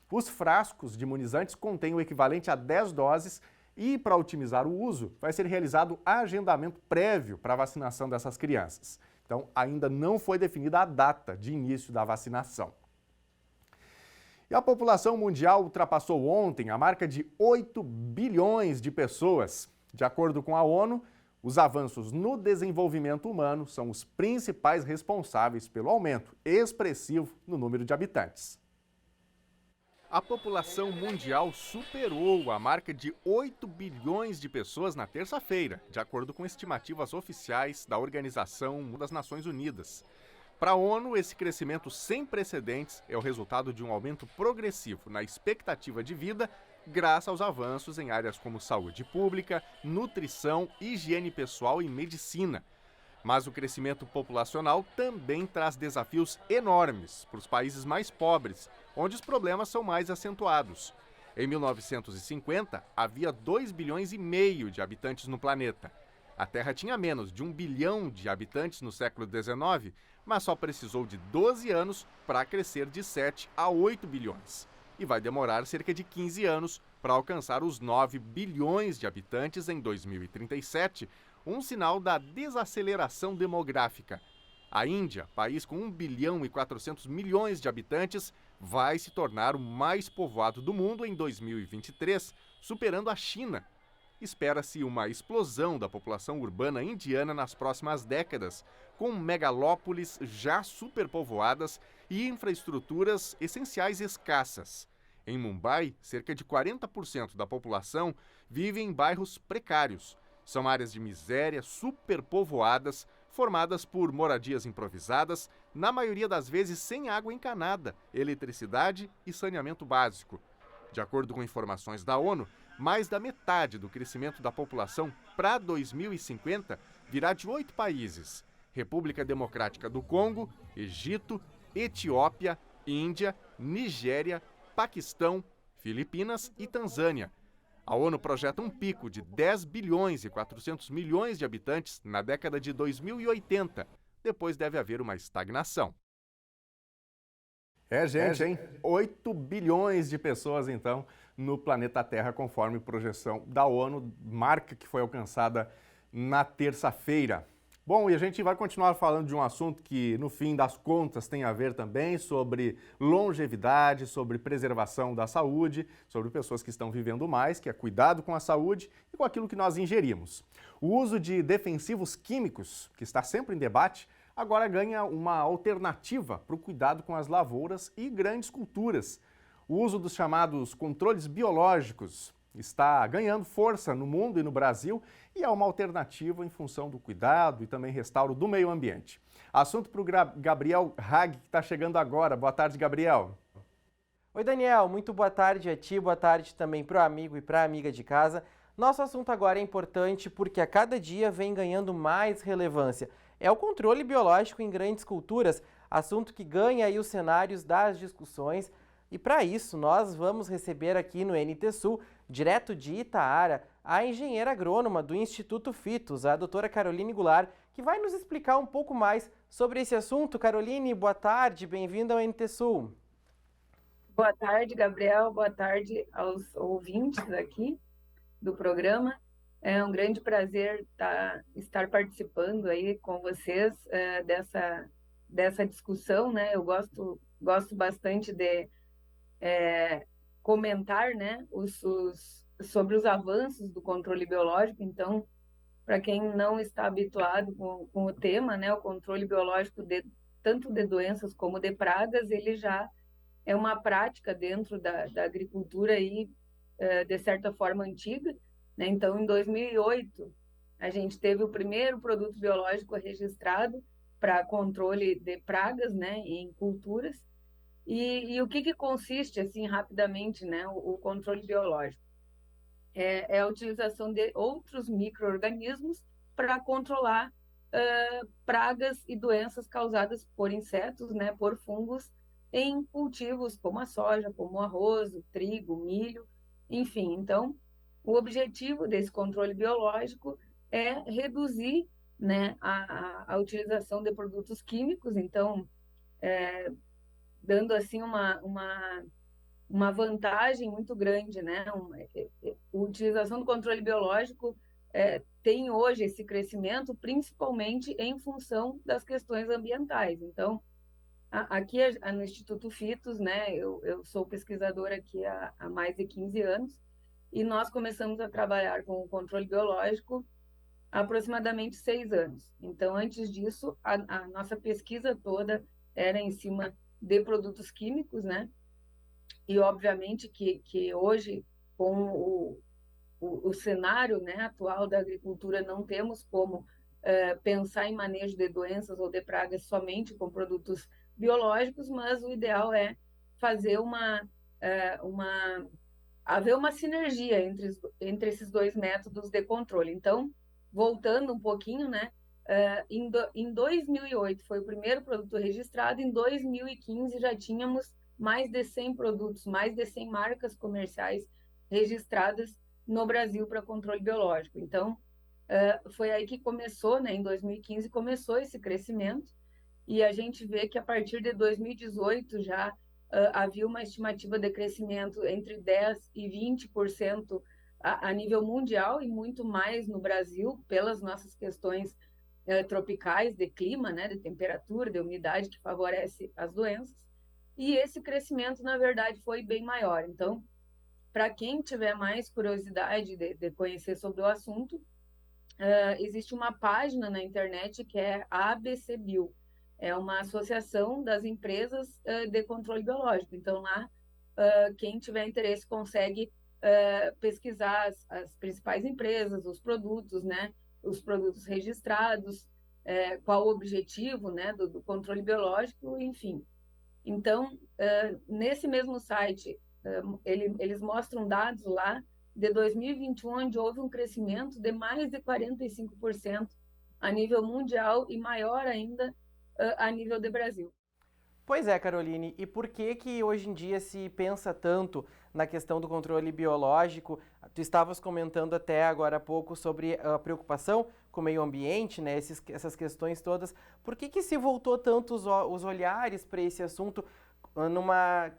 os frascos de imunizantes contêm o equivalente a 10 doses e, para otimizar o uso, vai ser realizado agendamento prévio para a vacinação dessas crianças. Então, ainda não foi definida a data de início da vacinação. E a população mundial ultrapassou ontem a marca de 8 bilhões de pessoas. De acordo com a ONU, os avanços no desenvolvimento humano são os principais responsáveis pelo aumento expressivo no número de habitantes. A população mundial superou a marca de 8 bilhões de pessoas na terça-feira, de acordo com estimativas oficiais da Organização das Nações Unidas. Para a ONU, esse crescimento sem precedentes é o resultado de um aumento progressivo na expectativa de vida, graças aos avanços em áreas como saúde pública, nutrição, higiene pessoal e medicina. Mas o crescimento populacional também traz desafios enormes para os países mais pobres, onde os problemas são mais acentuados. Em 1950, havia 2,5 bilhões de habitantes no planeta. A Terra tinha menos de 1 bilhão de habitantes no século XIX, mas só precisou de 12 anos para crescer de 7 a 8 bilhões. E vai demorar cerca de 15 anos para alcançar os 9 bilhões de habitantes em 2037, um sinal da desaceleração demográfica. A Índia, país com 1 bilhão e 400 milhões de habitantes, vai se tornar o mais povoado do mundo em 2023, superando a China. Espera-se uma explosão da população urbana indiana nas próximas décadas, com megalópolis já superpovoadas e infraestruturas essenciais escassas. Em Mumbai, cerca de 40% da população vive em bairros precários. São áreas de miséria superpovoadas, formadas por moradias improvisadas, na maioria das vezes sem água encanada, eletricidade e saneamento básico. De acordo com informações da ONU, mais da metade do crescimento da população para 2050 virá de 8 países: República Democrática do Congo, Egito, Etiópia, Índia, Nigéria, Paquistão, Filipinas e Tanzânia. A ONU projeta um pico de 10 bilhões e 400 milhões de habitantes na década de 2080. Depois deve haver uma estagnação. Gente, hein? 8 bilhões de pessoas, então, no planeta Terra, conforme projeção da ONU, marca que foi alcançada na terça-feira. Bom, e a gente vai continuar falando de um assunto que, no fim das contas, tem a ver também sobre longevidade, sobre preservação da saúde, sobre pessoas que estão vivendo mais, que é cuidado com a saúde e com aquilo que nós ingerimos. O uso de defensivos químicos, que está sempre em debate, agora ganha uma alternativa para o cuidado com as lavouras e grandes culturas. O uso dos chamados controles biológicos está ganhando força no mundo e no Brasil e é uma alternativa em função do cuidado e também restauro do meio ambiente. Assunto para o Gabriel Hag, que está chegando agora. Boa tarde, Gabriel. Oi, Daniel. Muito boa tarde a ti, boa tarde também para o amigo e para a amiga de casa. Nosso assunto agora é importante porque a cada dia vem ganhando mais relevância. É o controle biológico em grandes culturas, assunto que ganha aí os cenários das discussões. E para isso, nós vamos receber aqui no NT Sul, direto de Itaara, a engenheira agrônoma do Instituto Fitos, a doutora Caroline Goulart, que vai nos explicar um pouco mais sobre esse assunto. Caroline, boa tarde, bem-vinda ao NT Sul. Boa tarde, Gabriel, boa tarde aos ouvintes aqui do programa. É um grande prazer estar participando aí com vocês dessa discussão, né? Eu gosto bastante de comentar, né, sobre os avanços do controle biológico. Então, para quem não está habituado com o tema, né, o controle biológico tanto de doenças como de pragas, ele já é uma prática dentro da agricultura aí, de certa forma antiga, né? Então, em 2008, a gente teve o primeiro produto biológico registrado para controle de pragas, né, em culturas. E o que consiste, assim, rapidamente, né, o controle biológico? é a utilização de outros micro-organismos para controlar pragas e doenças causadas por insetos, né, por fungos, em cultivos como a soja, como o arroz, o trigo, o milho, enfim. Então, o objetivo desse controle biológico é reduzir, né, a utilização de produtos químicos, então, dando assim uma vantagem muito grande, né? A utilização do controle biológico tem hoje esse crescimento, principalmente em função das questões ambientais. Então, aqui no Instituto Fitos, né? Eu sou pesquisadora aqui há mais de 15 anos e nós começamos a trabalhar com o controle biológico há aproximadamente 6 anos. Então, antes disso, a nossa pesquisa toda era em cima de produtos químicos, né? E, obviamente, que hoje, com o cenário, né, atual da agricultura, não temos como pensar em manejo de doenças ou de pragas somente com produtos biológicos, mas o ideal é fazer haver uma sinergia entre esses dois métodos de controle. Então, voltando um pouquinho, né, em 2008 foi o primeiro produto registrado, em 2015 já tínhamos mais de 100 produtos, mais de 100 marcas comerciais registradas no Brasil para controle biológico. Então, foi aí que começou, né, em 2015 começou esse crescimento, e a gente vê que a partir de 2018 já havia uma estimativa de crescimento entre 10% e 20% a nível mundial e muito mais no Brasil, pelas nossas questões tropicais de clima, né, de temperatura, de umidade, que favorece as doenças. E esse crescimento, na verdade, foi bem maior. Então, para quem tiver mais curiosidade de conhecer sobre o assunto, existe uma página na internet que é a ABC Bio. É uma associação das empresas de controle biológico. Então, lá, quem tiver interesse consegue pesquisar as principais empresas, os produtos, né? Os produtos registrados, qual o objetivo, né, do controle biológico, enfim. Então, nesse mesmo site, eles mostram dados lá de 2021, onde houve um crescimento de mais de 45% a nível mundial e maior ainda a nível de Brasil. Pois é, Caroline, e por que que hoje em dia se pensa tanto na questão do controle biológico? Tu estavas comentando até agora há pouco sobre a preocupação com o meio ambiente, né, essas questões todas. Por que se voltou tanto os olhares para esse assunto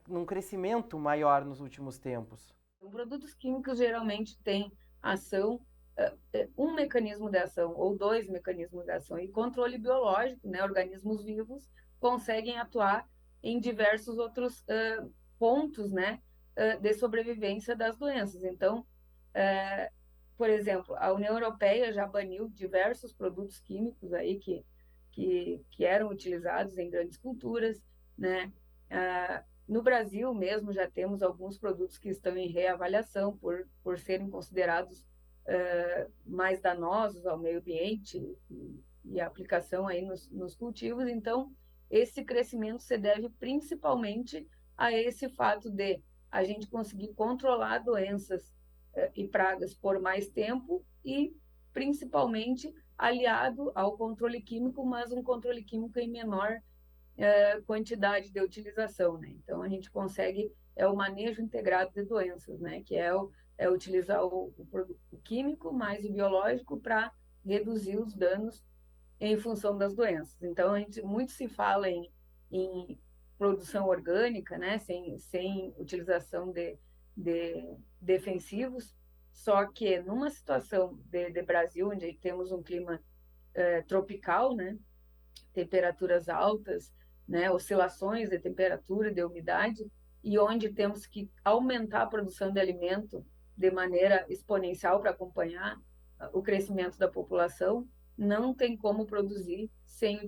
num crescimento maior nos últimos tempos? Produtos químicos geralmente têm ação, um mecanismo de ação ou dois mecanismos de ação, e controle biológico, né, organismos vivos, conseguem atuar em diversos outros pontos, né, de sobrevivência das doenças. Então, por exemplo, a União Europeia já baniu diversos produtos químicos aí que eram utilizados em grandes culturas, né? No Brasil mesmo já temos alguns produtos que estão em reavaliação por serem considerados mais danosos ao meio ambiente e a aplicação aí nos cultivos. Então, esse crescimento se deve principalmente a esse fato de a gente conseguir controlar doenças e pragas por mais tempo e, principalmente, aliado ao controle químico, mas um controle químico em menor quantidade de utilização, né? Então, a gente consegue o manejo integrado de doenças, né? Que é utilizar o químico mais o biológico para reduzir os danos em função das doenças. Então, muito se fala em produção orgânica, né? Sem utilização de defensivos, só que numa situação de Brasil, onde temos um clima tropical, né? Temperaturas altas, né? Oscilações de temperatura, de umidade, e onde temos que aumentar a produção de alimento de maneira exponencial para acompanhar o crescimento da população, não tem como produzir sem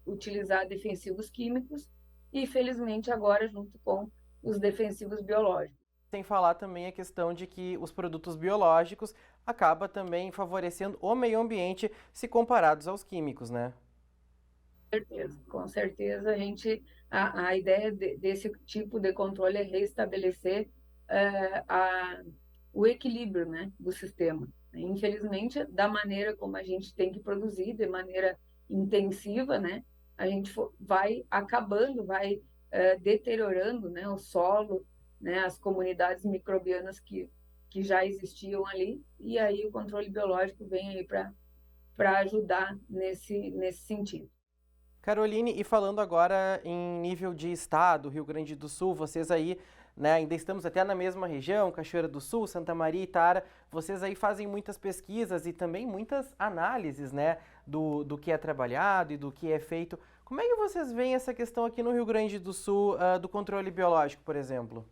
utilizar defensivos químicos e, felizmente, agora junto com os defensivos biológicos. Sem falar também a questão de que os produtos biológicos acabam também favorecendo o meio ambiente se comparados aos químicos, né? Com certeza, a ideia desse tipo de controle é restabelecer o equilíbrio, né, do sistema. Infelizmente, da maneira como a gente tem que produzir, de maneira intensiva, né, a gente vai acabando, vai deteriorando, né, o solo, né, as comunidades microbianas que já existiam ali, e aí o controle biológico vem aí para ajudar nesse sentido. Caroline, e falando agora em nível de estado, Rio Grande do Sul, vocês aí, né, ainda estamos até na mesma região, Cachoeira do Sul, Santa Maria e Tara, vocês aí fazem muitas pesquisas e também muitas análises, né, do que é trabalhado e do que é feito. Como é que vocês veem essa questão aqui no Rio Grande do Sul, do controle biológico, por exemplo?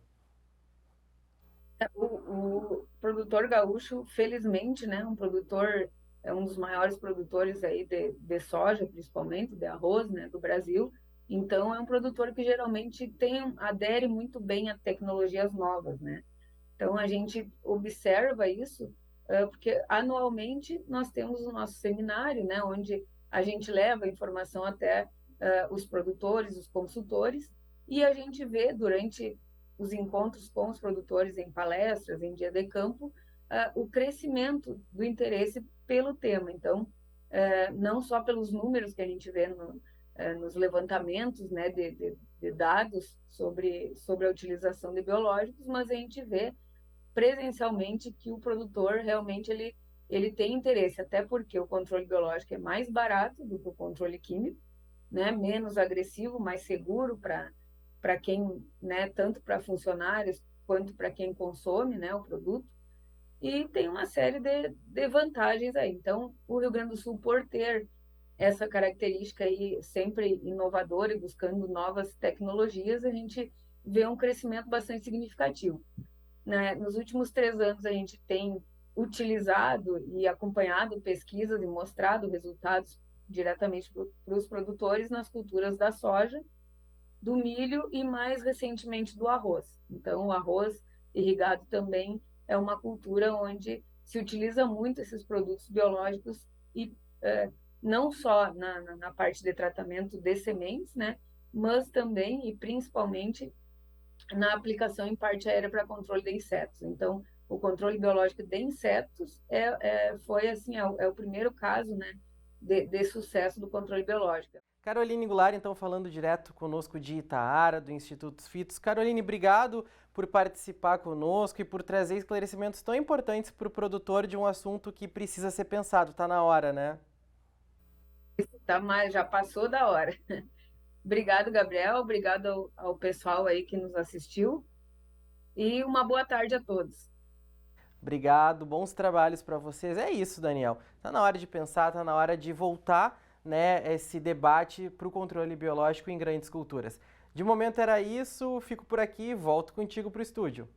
O produtor gaúcho, felizmente, né, é um dos maiores produtores aí de soja, principalmente, de arroz, né, do Brasil. Então, é um produtor que geralmente adere muito bem a tecnologias novas, né? Então, a gente observa isso, porque anualmente nós temos o nosso seminário, né, onde a gente leva a informação até os produtores, os consultores, e a gente vê durante os encontros com os produtores em palestras, em dia de campo, o crescimento do interesse pelo tema. Então, não só pelos números que a gente vê nos levantamentos, né, de dados sobre a utilização de biológicos, mas a gente vê presencialmente que o produtor realmente ele tem interesse, até porque o controle biológico é mais barato do que o controle químico, né, menos agressivo, mais seguro para quem, né, tanto para funcionários quanto para quem consome, né, o produto, e tem uma série de vantagens aí. Então, o Rio Grande do Sul, por ter essa característica aí sempre inovadora e buscando novas tecnologias, a gente vê um crescimento bastante significativo. Né? Nos últimos 3 anos, a gente tem utilizado e acompanhado pesquisas e mostrado resultados diretamente para os produtores nas culturas da soja, do milho e, mais recentemente, do arroz. Então, o arroz irrigado também é uma cultura onde se utiliza muito esses produtos biológicos e não só na parte de tratamento de sementes, né, mas também e principalmente na aplicação em parte aérea para controle de insetos. Então, o controle biológico de insetos foi assim, é o primeiro caso, né, de sucesso do controle biológico. Caroline Goulart, então, falando direto conosco de Itaara, do Instituto Fitos. Caroline, obrigado por participar conosco e por trazer esclarecimentos tão importantes para o produtor de um assunto que precisa ser pensado. Está na hora, né? Já passou da hora. Obrigado, Gabriel. Obrigado ao pessoal aí que nos assistiu. E uma boa tarde a todos. Obrigado, bons trabalhos para vocês. É isso, Daniel. Está na hora de pensar, está na hora de voltar, né, esse debate para o controle biológico em grandes culturas. De momento era isso, fico por aqui, volto contigo para o estúdio.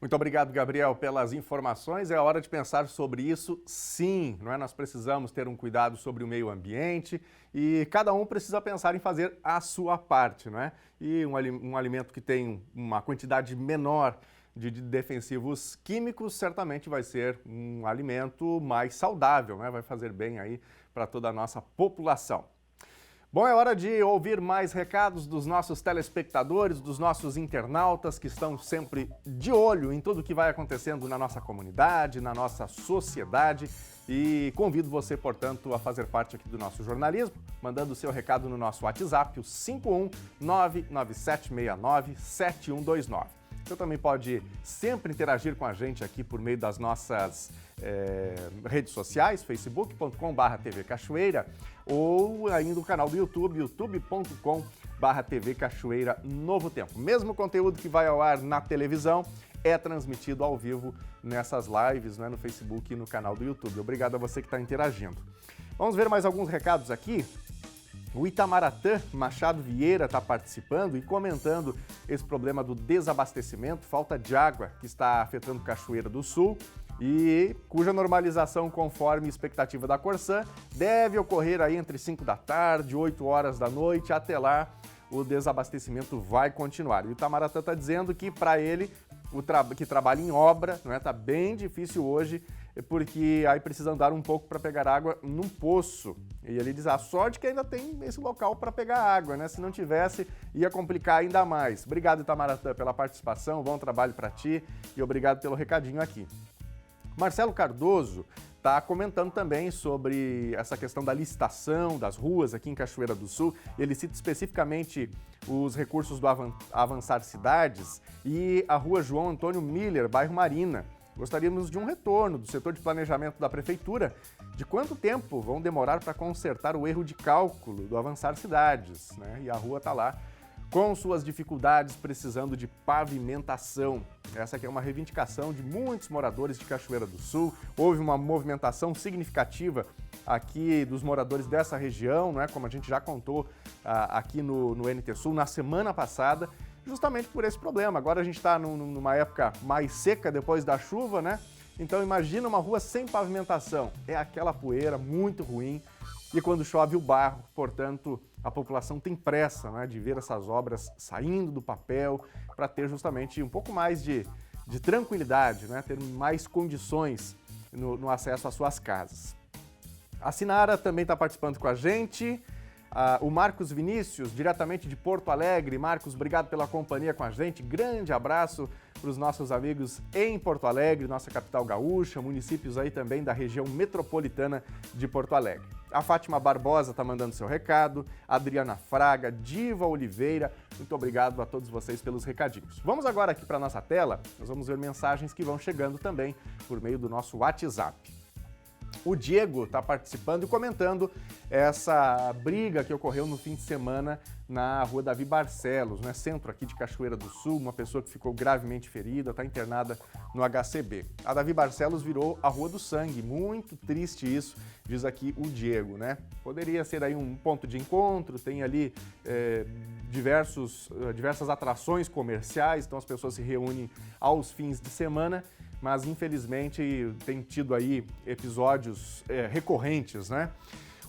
Muito obrigado, Gabriel, pelas informações. É hora de pensar sobre isso, sim, não é? Nós precisamos ter um cuidado sobre o meio ambiente e cada um precisa pensar em fazer a sua parte, não é? E um alimento que tem uma quantidade menor de defensivos químicos certamente vai ser um alimento mais saudável, né? Vai fazer bem aí para toda a nossa população. Bom, é hora de ouvir mais recados dos nossos telespectadores, dos nossos internautas que estão sempre de olho em tudo que vai acontecendo na nossa comunidade, na nossa sociedade. E convido você, portanto, a fazer parte aqui do nosso jornalismo, mandando o seu recado no nosso WhatsApp, o 51997697129. Você também pode sempre interagir com a gente aqui por meio das nossas redes sociais, facebook.com/TV Cachoeira, ou ainda o canal do YouTube, youtube.com/TV Cachoeira Novo Tempo. Mesmo conteúdo que vai ao ar na televisão é transmitido ao vivo nessas lives, né, no Facebook e no canal do YouTube. Obrigado a você que está interagindo. Vamos ver mais alguns recados aqui. O Itamaratan Machado Vieira está participando e comentando esse problema do desabastecimento, falta de água que está afetando Cachoeira do Sul e cuja normalização, conforme expectativa da Corsã, deve ocorrer aí entre 5 da tarde e 8 horas da noite. Até lá, o desabastecimento vai continuar. E o Itamaratan está dizendo que, para ele, que trabalha em obra, não é? Tá bem difícil hoje porque aí precisa andar um pouco para pegar água num poço. E ele diz, a sorte que ainda tem esse local para pegar água, né? Se não tivesse, ia complicar ainda mais. Obrigado, Itamarantã, pela participação, bom trabalho para ti e obrigado pelo recadinho aqui. Marcelo Cardoso está comentando também sobre essa questão da licitação das ruas aqui em Cachoeira do Sul. Ele cita especificamente os recursos do Avançar Cidades e a rua João Antônio Miller, bairro Marina. Gostaríamos de um retorno do setor de planejamento da Prefeitura de quanto tempo vão demorar para consertar o erro de cálculo do Avançar Cidades, né? E a rua está lá com suas dificuldades, precisando de pavimentação. Essa aqui é uma reivindicação de muitos moradores de Cachoeira do Sul. Houve uma movimentação significativa aqui dos moradores dessa região, né? Como a gente já contou aqui no NT Sul na semana passada, justamente por esse problema. Agora a gente está numa época mais seca depois da chuva, né? Então imagina uma rua sem pavimentação. É aquela poeira muito ruim e quando chove o barro, portanto, a população tem pressa, né, de ver essas obras saindo do papel para ter justamente um pouco mais de tranquilidade, né, ter mais condições no acesso às suas casas. A Sinara também está participando com a gente. O Marcos Vinícius, diretamente de Porto Alegre. Marcos, obrigado pela companhia com a gente. Grande abraço para os nossos amigos em Porto Alegre, nossa capital gaúcha, municípios aí também da região metropolitana de Porto Alegre. A Fátima Barbosa está mandando seu recado, a Adriana Fraga, Diva Oliveira, muito obrigado a todos vocês pelos recadinhos. Vamos agora aqui para a nossa tela, nós vamos ver mensagens que vão chegando também por meio do nosso WhatsApp. O Diego está participando e comentando essa briga que ocorreu no fim de semana na rua Davi Barcelos, né, centro aqui de Cachoeira do Sul, uma pessoa que ficou gravemente ferida, está internada no HCB. A Davi Barcelos virou a Rua do Sangue, muito triste isso, diz aqui o Diego, né? Poderia ser aí um ponto de encontro, tem ali diversas atrações comerciais, então as pessoas se reúnem aos fins de semana, mas infelizmente tem tido aí episódios recorrentes, né?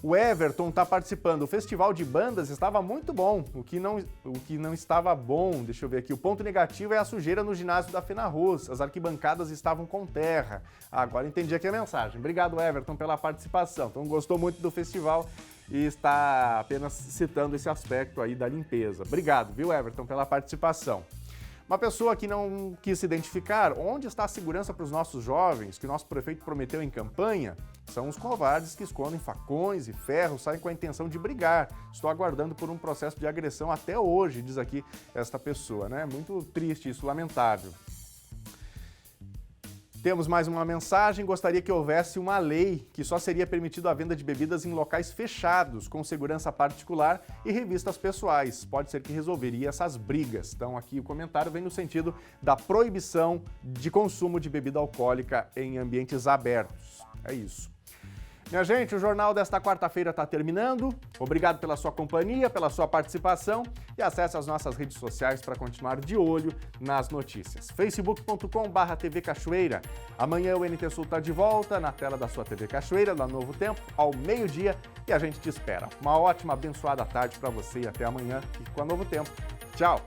O Everton está participando. O festival de bandas estava muito bom. O que não estava bom, deixa eu ver aqui, o ponto negativo é a sujeira no ginásio da Fenarroz. As arquibancadas estavam com terra. Agora entendi aqui a mensagem. Obrigado, Everton, pela participação. Então gostou muito do festival e está apenas citando esse aspecto aí da limpeza. Obrigado, viu, Everton, pela participação. Uma pessoa que não quis se identificar, onde está a segurança para os nossos jovens, que o nosso prefeito prometeu em campanha? São os covardes que escondem facões e ferros, saem com a intenção de brigar. Estou aguardando por um processo de agressão até hoje, diz aqui esta pessoa, né? Muito triste isso, lamentável. Temos mais uma mensagem, gostaria que houvesse uma lei que só seria permitido a venda de bebidas em locais fechados, com segurança particular e revistas pessoais. Pode ser que resolveria essas brigas. Então aqui o comentário vem no sentido da proibição de consumo de bebida alcoólica em ambientes abertos. É isso. Minha gente, o jornal desta quarta-feira está terminando. Obrigado pela sua companhia, pela sua participação e acesse as nossas redes sociais para continuar de olho nas notícias. facebook.com/TV Cachoeira. Amanhã o NT Sul está de volta na tela da sua TV Cachoeira, da Novo Tempo, ao meio-dia e a gente te espera. Uma ótima, abençoada tarde para você e até amanhã. Fique com a Novo Tempo. Tchau!